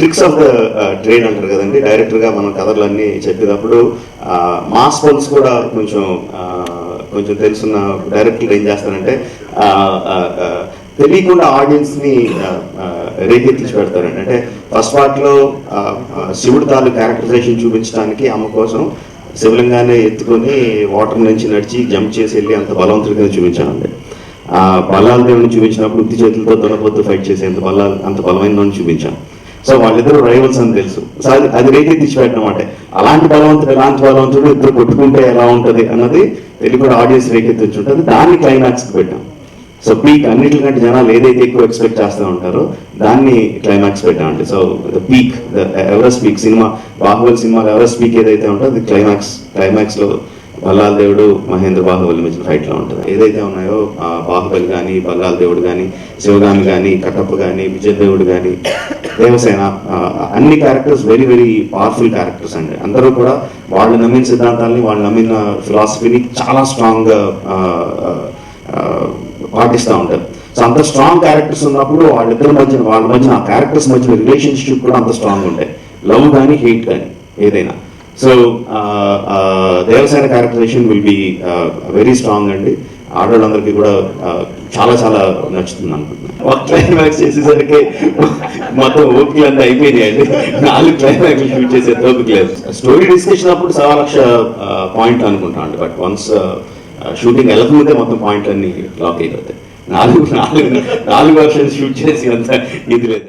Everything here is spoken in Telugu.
ట్రిక్స్ ఆఫ్ ద ట్రేడ్ అంటారు కదండి. డైరెక్టర్గా మనం కథలన్నీ చెప్పేటప్పుడు మాస్ పల్స్ కూడా కొంచెం తెలుసున్న డైరెక్టర్లు ఏం చేస్తారంటే తెలియకుండా ఆడియన్స్ని రేకెత్తించి పెడతారండి. అంటే ఫస్ట్ పార్ట్లో శివుడు తాలూ క్యారెక్టరైజేషన్ చూపించడానికి అమ్మ కోసం శివలింగాన్ని ఎత్తుకొని వాటర్ నుంచి నడిచి జంప్ చేసి వెళ్ళి అంత బలవంతుడిగా చూపించానండి. బల్లాల దేవుడిని చూపించినప్పుడు ఉత్తి చేతులతో దొరకొద్దు ఫైట్ చేసి అంత బలమైనదని చూపించాను. సో వాళ్ళిద్దరు రైవల్స్ అని తెలుసు. సో అది రేకెత్తించి పెట్టడం అంటే అలాంటి బలవంతుడు ఇద్దరు కొట్టుకుంటే ఎలా ఉంటుంది అన్నది తెలుగు ఆడియన్స్ రేకెత్తించి ఉంటుంది. దాన్ని క్లైమాక్స్కి పెట్టాం. సో పీక్ అన్నిటికంటే జనాలు ఏదైతే ఎక్కువ ఎక్స్పెక్ట్ చేస్తూ ఉంటారో దాన్ని క్లైమాక్స్ పెట్టామండి. So the peak, the Everest peak cinema, Baahubali సినిమాలో ఎవరెస్ట్ పీక్ ఏదైతే ఉంటుందో అది క్లైమాక్స్లో బల్లాల దేవుడు మహేంద్ర బాహుబలి మధ్య ఫైట్లో ఉంటుంది. ఏదైతే ఉన్నాయో బాహుబలి కానీ, బల్లాల దేవుడు కానీ, శివగామి కానీ, కట్టప్ప కానీ, విజయదేవుడు కానీ, దేవసేన, అన్ని characters very very powerful characters అండి. అందరూ కూడా వాళ్ళు నమ్మిన సిద్ధాంతాలని, వాళ్ళు నమ్మిన ఫిలాసఫీని చాలా స్ట్రాంగ్గా పాటిస్తూ ఉంటారు. సో అంత స్ట్రాంగ్ క్యారెక్టర్స్ ఉన్నప్పుడు వాళ్ళ మధ్య ఆ క్యారెక్టర్స్ మధ్య రిలేషన్షిప్ కూడా అంత స్ట్రాంగ్ ఉంటాయి. లవ్ కానీ, హేట్ కానీ ఏదైనా. So Devasena characterisation will be very strong అండి. ఆడవాళ్ళందరికీ కూడా చాలా చాలా నచ్చుతుంది అనుకుంటున్నాను. క్లైమాక్స్ చేసేసరికి మొత్తం ఓపికలు అంతా అయిపోయినాయి అండి. 4 క్లైమాక్స్ షూట్ చేసే ఓపిక లేదు. స్టోరీ డిస్కషన్ అప్పుడు 1,00,000 పాయింట్ అనుకుంటాను అండి. బట్ వన్స్ షూటింగ్ వెళ్ళకముందే మొత్తం పాయింట్లు అన్ని లాక్ అయిపోతాయి. 4 వర్షన్స్ షూట్ చేసి అంత ఇది లేదు.